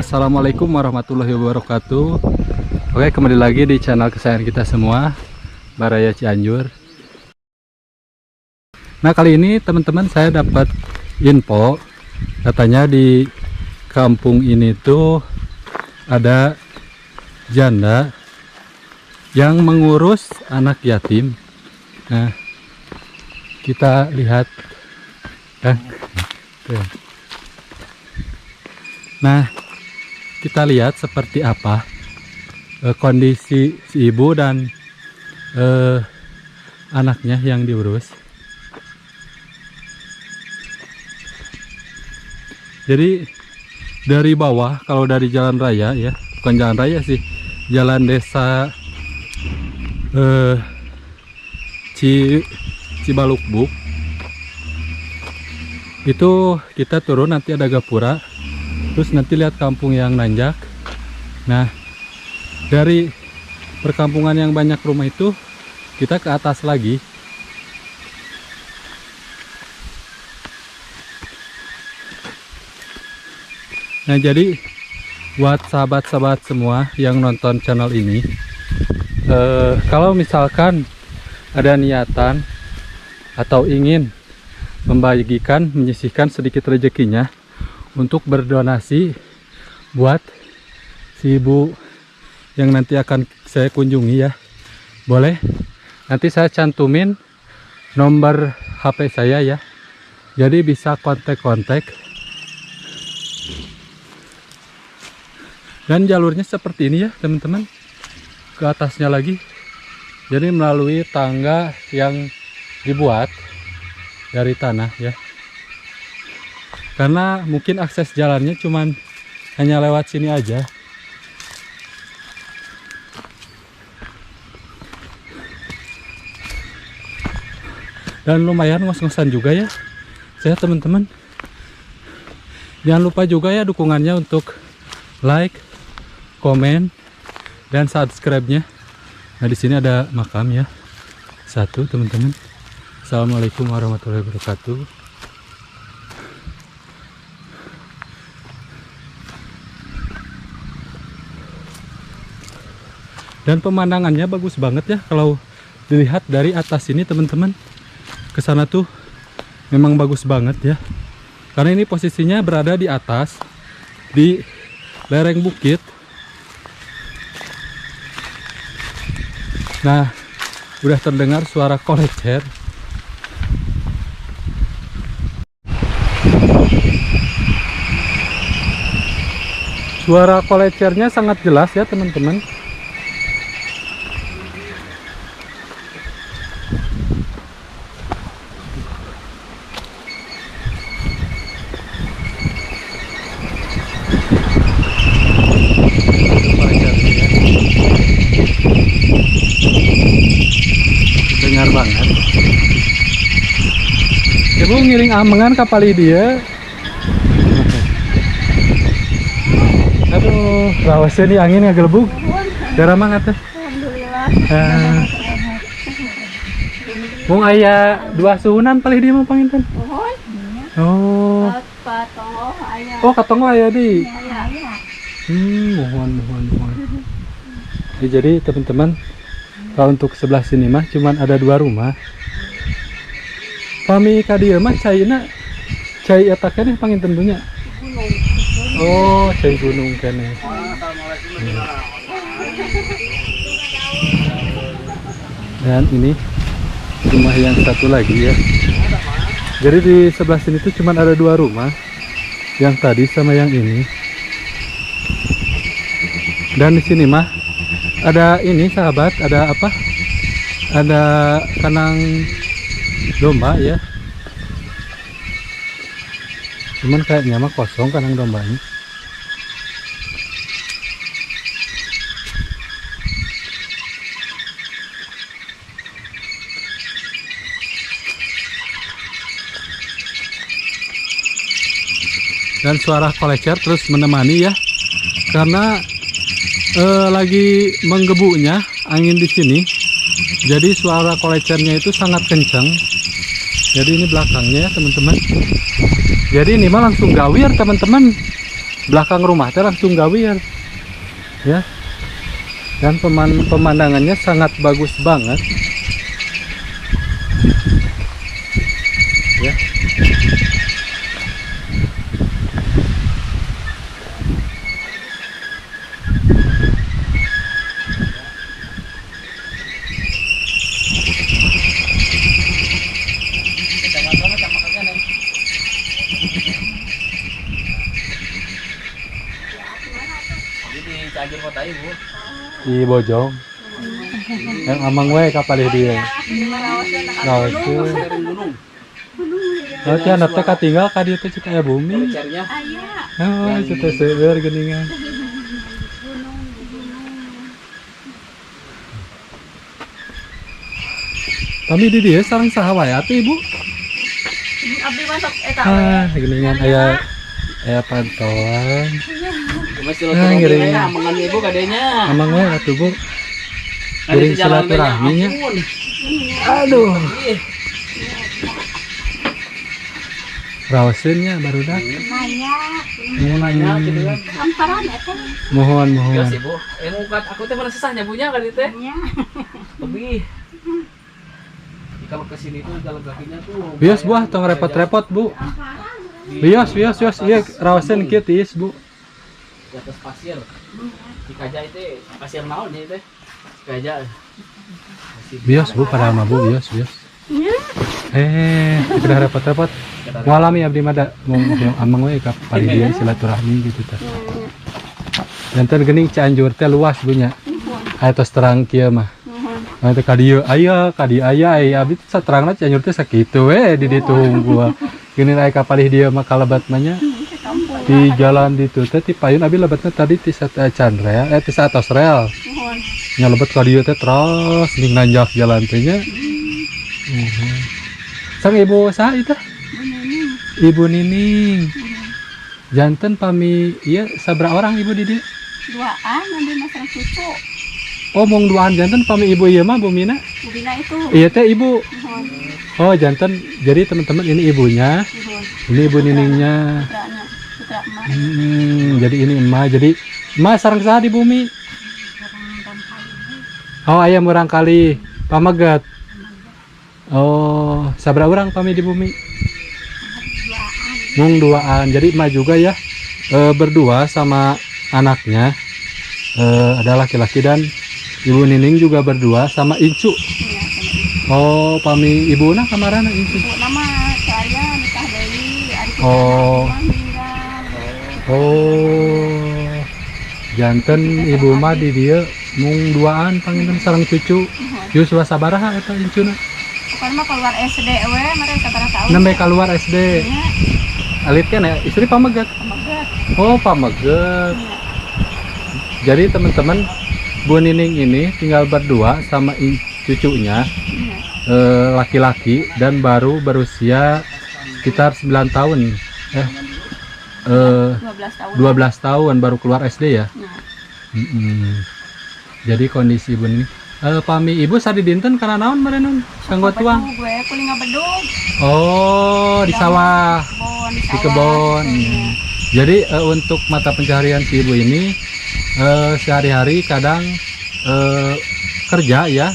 Assalamualaikum warahmatullahi wabarakatuh. Oke, kembali lagi di channel kesayangan kita semua, Baraya Cianjur. Nah, kali ini teman-teman saya dapat info, katanya di kampung ini tuh ada janda yang mengurus anak yatim. Nah, kita lihat kan. Nah, kita lihat seperti apa kondisi si ibu dan anaknya yang diurus. Jadi dari bawah, kalau dari jalan raya ya, bukan jalan raya sih, jalan desa Cibalukbuk, itu kita turun nanti ada gapura, terus nanti lihat kampung yang nanjak. Nah, dari perkampungan yang banyak rumah itu kita ke atas lagi. Nah, jadi buat sahabat-sahabat semua yang nonton channel ini, kalau misalkan ada niatan atau ingin membagikan, menyisihkan sedikit rezekinya untuk berdonasi buat si ibu yang nanti akan saya kunjungi ya, boleh. Nanti saya cantumin nomor HP saya ya, jadi bisa kontak-kontak. Dan jalurnya seperti ini ya teman-teman, ke atasnya lagi, jadi melalui tangga yang dibuat dari tanah ya, karena mungkin akses jalannya cuman hanya lewat sini aja. Dan lumayan ngos-ngosan juga ya saya teman-teman. Jangan lupa juga ya dukungannya untuk like, komen, dan subscribe-nya. Nah, di sini ada makam ya, satu teman-teman. Assalamualaikum warahmatullahi wabarakatuh. Dan pemandangannya bagus banget ya kalau dilihat dari atas ini teman-teman. Ke sana tuh memang bagus banget ya, karena ini posisinya berada di atas, di lereng bukit. Nah, udah terdengar suara kolecer. Suara kolecernya sangat jelas ya teman-teman. Dengar banget. Ibu ngiring amengan kapal dia. Aduh, rawasnya di angin ngagelebug. Darah mangat teh. Alhamdulillah. Mung aya dua suhunan palih dia mah panginten. Oh. Oh, katongo aya di. Mohon. Jadi teman-teman, kalau untuk sebelah sini mah cuman ada dua rumah. Pami kadieu mah caina cai eta keneh panginten punya. Oh, cai gunung keneh. Dan ini rumah yang satu lagi ya. Jadi di sebelah sini tuh cuman ada dua rumah, yang tadi sama yang ini. Dan di sini mah ada ini sahabat, ada apa? Ada kandang domba ya. Cuman kayaknya mah kosong kandang dombanya. Dan suara kolecer terus menemani ya, karena lagi menggebunya angin di sini. Jadi suara kolecernya itu sangat kencang. Jadi ini belakangnya ya teman-teman. Jadi ini mah langsung gawir teman-teman. belakang rumah teh langsung gawir ya, dan pemandangannya sangat bagus banget ya. Cianjur kota ibu. Di Bojong yang amang we kapal dia Rawasen Gunung. oh teh anak teh katinggal ka dieu teh cek aya bumi Carinya oh cek seueur geuningan kami di dieu sareng saha wae atuh ibu Abdi masuk eta geuningan aya pantauan masih Ah, ngeri. amangan ibu kadenya. amang we atuh bu kirim silaturahminya aduh Rawasennya barudak nanya amparan eta mohon Ya sih bu, mukat aku teh mana susahnya punya kan itu teh. nya Lebih. Kalau kesini tuh jalan kakinya tuh. bios buah tong repot-repot bu bios iya Rawasen kieu tiis bu Di atas pasir. Di kaja itu pasir naon ya teh. Kaja. bios bu padahal mah bu bios udah repot-repot ngalami abdi mah da mau amang we ka paridian silaturahmi gitu teh janten geuning Cianjur teh luas bu nya aya tos terang kieu mah teh ka dieu aya abdi teh saterangna Cianjur teh sakitu we di ditu gua geuning aya ka palih dieu mah kalebat mah nya di jalan ditu teh ti payun abi lebatna tadi ti sacan rel ti satos rel nya lebat ka dieu teh terus ning nanjak jalan teh nya sang ibu saha itu ibu Nining janten pami iya sabra orang ibu di dieu duaan nanti masalah cucu oh mong duaan janten pami ibu ieu mah Bu Mina bubina itu iya teh ibu oh janten jadi teman-teman ini ibunya ini ibu Niningnya putranya putra emak jadi ini emak jadi emak sareng saha di bumi oh ayam urang kali pamaget oh sabra urang pami di bumi mung duaan jadi emak juga ya berdua sama anaknya ada laki-laki dan ibu Nining juga berdua sama Incu oh pami ibu na kamarana Incu ibu nama saya nikah dari adik Oh. meninggal oh janten ibu mah di dia mung duaan panginten sareng cucu Yus sabaraha eta Incuna bukan mah keluar SD we mereka sabaraha tahun nembe keluar SD nya alit kan ya istri pamaget pamaget oh pamaget jadi teman-teman Bu Nining ini tinggal berdua sama cucunya laki-laki dan baru berusia sekitar 9 tahun 12 tahun 12 tahun baru keluar SD ya. Nah, Jadi kondisi ibu ini pami ibu sadi dinten karena naon merenon kanggo tuang. gue kuling bedug Oh, di sawah, di kebon. Iya. Jadi untuk mata pencaharian si ibu ini sehari-hari kadang kerja ya.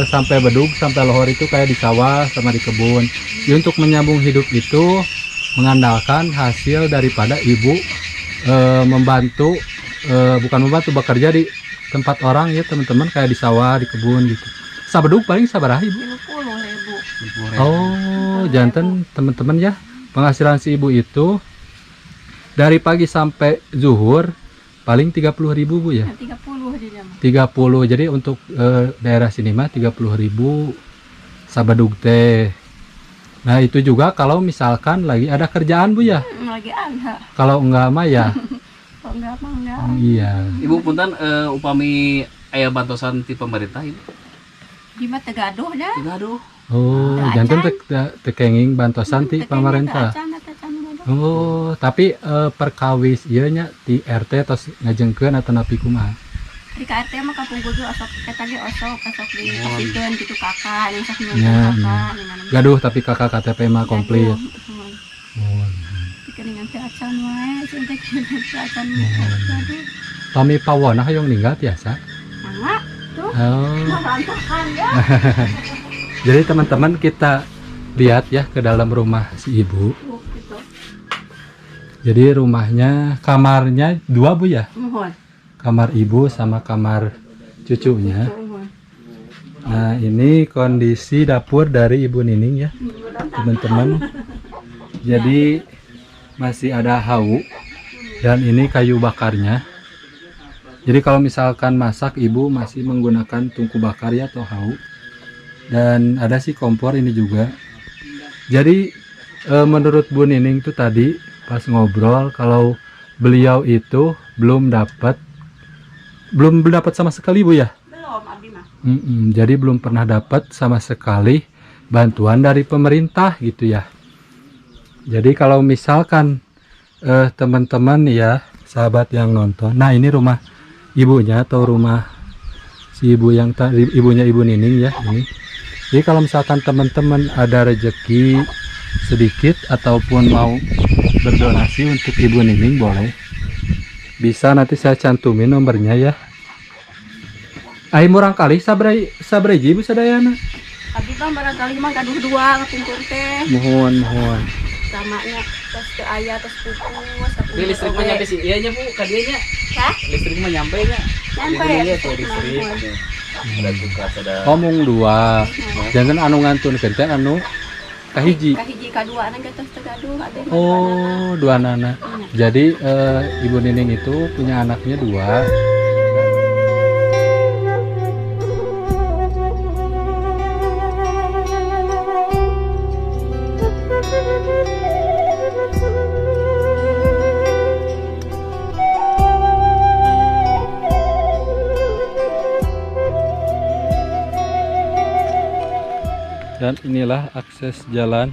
Sampai bedug sampai lohor itu kayak di sawah sama di kebun. Ya, untuk menyambung hidup itu mengandalkan hasil daripada ibu membantu bukan membantu bekerja di tempat orang ya teman-teman kayak di sawah di kebun gitu. Sabedug paling sabaraha ibu? 50.000 Oh janten teman-teman ya penghasilan si ibu itu dari pagi sampai zuhur paling 30.000 bu ya? 30 aja jam 30 jadi untuk daerah sini mah 30.000 sabedug teh. Nah itu juga kalau misalkan lagi ada kerjaan bu ya? lagi ada Kalau enggak mah ya? kalau enggak mah enggak Iya. Ibu punten upami aya bantuan ti pemerintah ibu. di mah tegaduh dah Aduh. Oh janten tekenging bantuan ti pemerintah. Oh tapi perkawis ieu nya ti RT tos ngajengkeun atau napi kumaha? di KRT mah kampung gugu osok eta ge osok dikasihkeun gitu kakak yang sok nyuruh Ya, kakak dengan Gaduh tapi kakak KTP mah komplit. Oh. dikeningan teh acan wae, sing teh acan. Aduh, Lami pawana hayong ninggal tiasa. mangga tuh. Oh. Berantakan ya. Jadi teman-teman kita lihat ya ke dalam rumah si ibu. Gitu. Jadi rumahnya kamarnya 2 Bu ya. Mohon. Kamar ibu sama kamar cucunya. Mohon. Nah ini kondisi dapur dari Ibu Nining ya teman-teman. Jadi masih ada hawu dan ini kayu bakarnya. Jadi kalau misalkan masak ibu masih menggunakan tungku bakar ya atau hawu. Dan ada sih kompor ini juga. Jadi menurut Bu Nining tuh tadi pas ngobrol kalau beliau itu belum dapat sama sekali Bu ya. Belum abi mah. Jadi belum pernah dapat sama sekali bantuan dari pemerintah gitu ya. Jadi kalau misalkan teman-teman ya sahabat yang nonton, nah ini rumah ibunya atau rumah si ibu yang tadi, ibunya Ibu Nining ya ini. Jadi kalau misalkan teman-teman ada rezeki sedikit ataupun mau berdonasi untuk Ibu Nining boleh, bisa nanti saya cantumin nomornya ya. Ai murang kali sabreji Bu sadayana. Abi mah barangkali mah gaduh dua kapungkur teh. Mohon. Samanya tos teu aya tos pupu. Di listrik mah nyampe sih. Iya nya Bu, ka dieu nya. Hah? Listrik mah nyampe nya. Nyampe Di ya. dieu tuh listrik. Ada tugas, ada Ngomong 2. Jangan anu ngantunkeun teh anu kahiji. Kahiji kadua na tos teu gaduh ade. Oh, 2 anak. Jadi Ibu Nining itu punya anaknya 2. Dan inilah akses jalan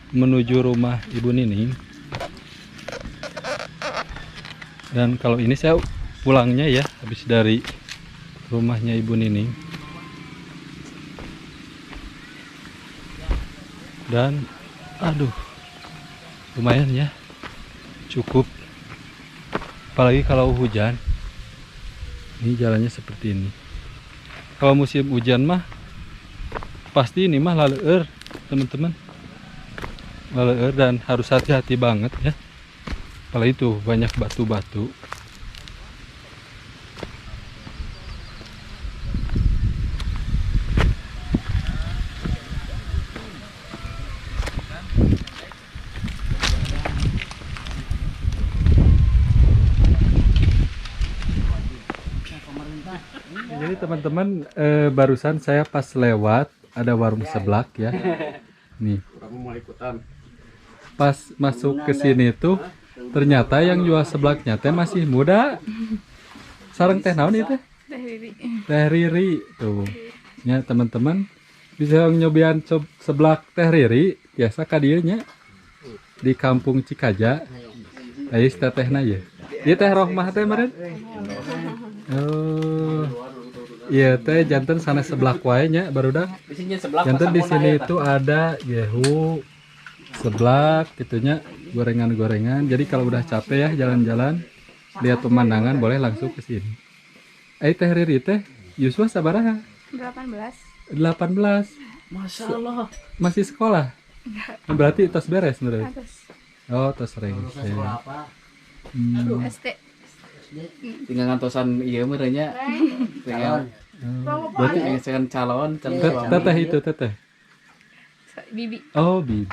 menuju rumah Ibu Nining. Dan kalau ini saya pulangnya ya habis dari rumahnya Ibu Nining. Dan aduh lumayan ya, cukup, apalagi kalau hujan. Ini jalannya seperti ini. Kalau musim hujan mah pasti ini mah laleur teman-teman, laleur dan harus hati-hati banget ya, apalagi itu banyak batu-batu. Jadi teman-teman barusan saya pas lewat ada warung seblak ya. Nih. Pas masuk ke sini tuh ternyata yang jual seblaknya teh masih muda. Sareng teh naon itu? Teh Riri tuh. Ya teman-teman bisa nyobian seblak Teh Riri biasa ka dieu nya di Kampung Cikaja. Aya tetehna ya. Ieu teh Rohmah teh meureun. Oh. Iya teh jantan sana seblak wae nya barudak. Jantan di sini itu ada gehu, seblak gitunya, gorengan-gorengan. Jadi kalau udah capek ya jalan-jalan, lihat pemandangan boleh langsung ke sini. Teh Riri teh Yuswa sabaraha? 18. 18. Masya Allah. Masih sekolah? Berarti tos beres menurut. Oh, tos ring. ST. Tinggal ngantosan ieu meureun nya. Tinggal berarti pengen calon Teteh itu teteh. Bibi. Oh, Bibi.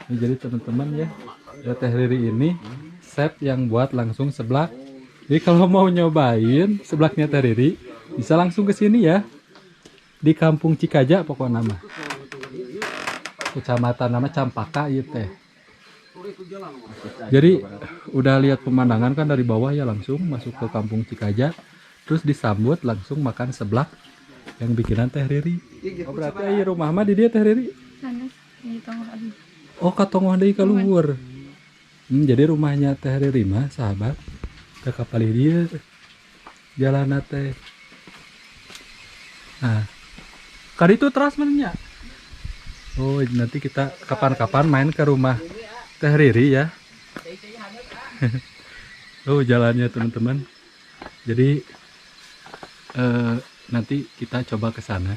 Nah, jadi teman-teman ya, Teh Riri ini chef yang buat langsung seblak. Jadi kalau mau nyobain seblaknya Teh Riri, bisa langsung ke sini ya. Di Kampung Cikaja pokoknya nama. Kecamatan nama Campaka ieu teh. Jadi udah lihat pemandangan kan dari bawah ya, langsung masuk ke Kampung Cikaja, terus disambut langsung makan seblak yang bikinan Teh Riri. Oh, berarti ayo rumah mah di dia Teh Riri. Oh, katongoh deui ka luhur. Jadi rumahnya Teh Riri mah sahabat ke kapal dia jalan teh. Nah, kali itu teras mennya. Oh, nanti kita kapan-kapan main ke rumah Teh Riri ya. Oh jalannya teman-teman. Jadi nanti kita coba ke sana.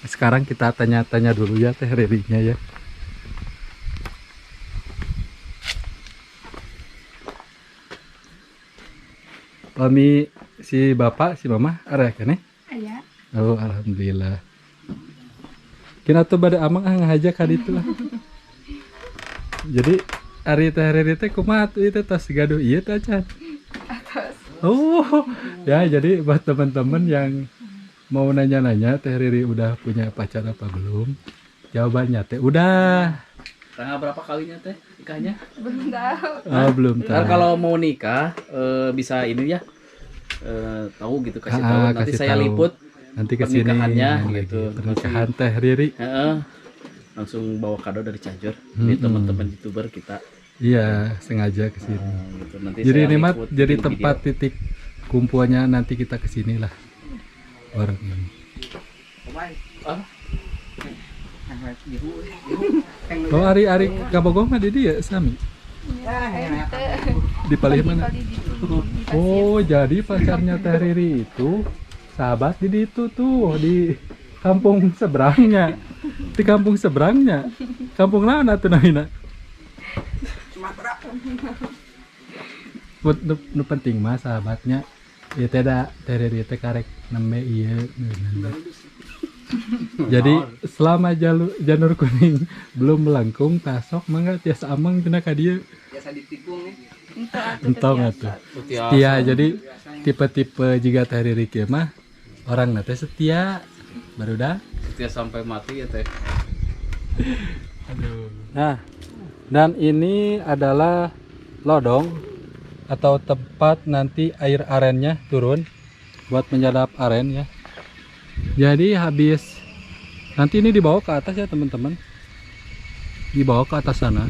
Sekarang kita tanya-tanya dulu ya Teh Ririnya ya. Pami si bapak si mama arah kan Aya. Oh alhamdulillah. Kina tuh pada amang ngajak kali itu. Jadi ari Teh Riri teh kumaha tuh itu tos gaduh ieu teh Can. Oh, ya jadi buat teman-teman yang mau nanya-nanya Teh Riri udah punya pacar apa belum? Jawabannya teh udah. Tanggal berapa kalinya teh nikahnya? Belum tahu. Oh, belum tahu. Ntar kalau mau nikah bisa ini ya tahu gitu kasih tahu nanti kasih saya tahu. liput Nanti kesini pernikahannya lagi. gitu. Pernikahan Teh Riri. Langsung bawa kado dari Cianjur. Jadi teman-teman YouTuber kita Iya, sengaja kesini. gitu. Nanti Jadi saya ini mah liput jadi bikin tempat video. titik kumpulannya nanti kita kesini lah. Bareng ini. Ah, Oh Ari Kabogong mah di dia Sami. Di paling mana? Oh jadi pacarnya Teh Riri itu sahabat di itu tuh di kampung seberangnya. Di kampung seberangnya. Kampung mana tuh namanya? Nu penting mah sahabatnya. Ya tidak Teh Riri teh karek nembe ieu. Jadi selama janur kuning belum melengkung tasok mangga tiasa amang tina ka dieu. Biasa ditikung nih. Entong atuh. setia. Setia jadi tipe-tipe jika Teh Riri kieu mah orang teh setia. Baru dah. Setia sampai mati ya teh. Aduh. Nah, dan ini adalah lodong atau tempat nanti air arennya turun buat menyadap aren ya. Jadi habis nanti ini dibawa ke atas ya teman-teman, dibawa ke atas sana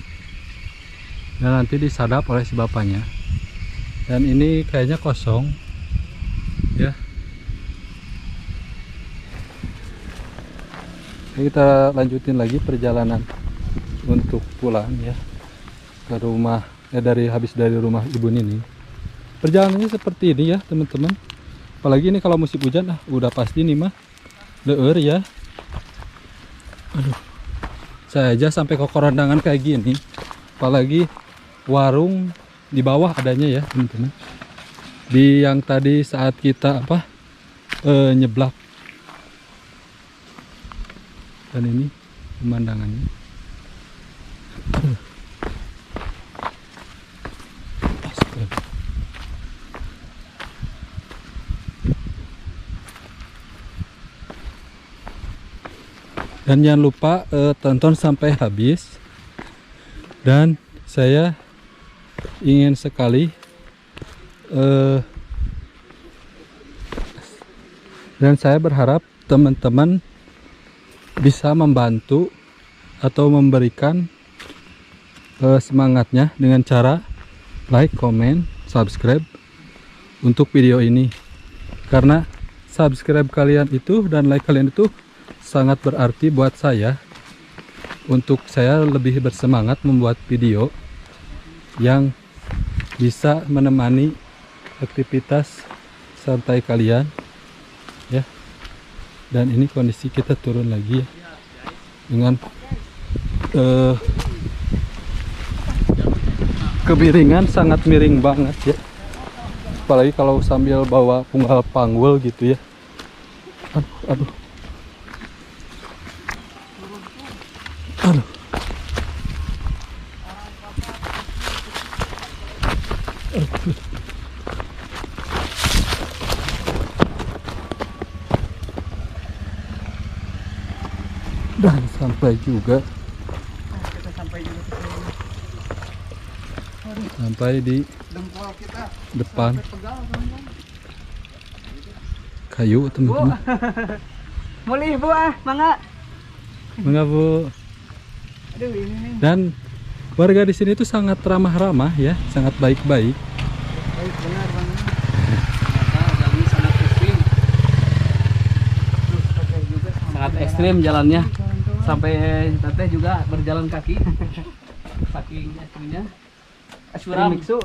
dan nanti disadap oleh si bapaknya. Dan ini kayaknya kosong ya. Kita lanjutin lagi perjalanan untuk pulang ya ke rumah dari rumah Ibu Nini. Perjalanannya seperti ini ya teman-teman. Apalagi ini kalau musim hujan udah pasti nih mah leur ya. Aduh, saya aja sampai ke korondangan kayak gini. Apalagi warung di bawah adanya ya teman-teman. Di yang tadi saat kita nyeblak. Dan ini pemandangannya. Dan jangan lupa tonton sampai habis. Dan saya ingin sekali dan saya berharap teman-teman bisa membantu atau memberikan semangatnya dengan cara like, comment, subscribe untuk video ini. Karena subscribe kalian itu dan like kalian itu sangat berarti buat saya, untuk saya lebih bersemangat membuat video yang bisa menemani aktivitas santai kalian ya. Dan ini kondisi kita turun lagi ya, dengan kemiringan sangat miring banget ya, apalagi kalau sambil bawa punggal panggul gitu ya. Aduh. Dan sampai juga sampai di depan kayu teman-teman. Mulih Bu mangga. Mangga Bu. Aduh ini nih. Dan warga di sini tuh sangat ramah-ramah ya, sangat baik-baik. Baik benar Bang. Jalannya sangat ekstrim. Sangat ekstrim jalannya. Sampai teteh juga berjalan kaki. saking itunya. Asuram. Mixu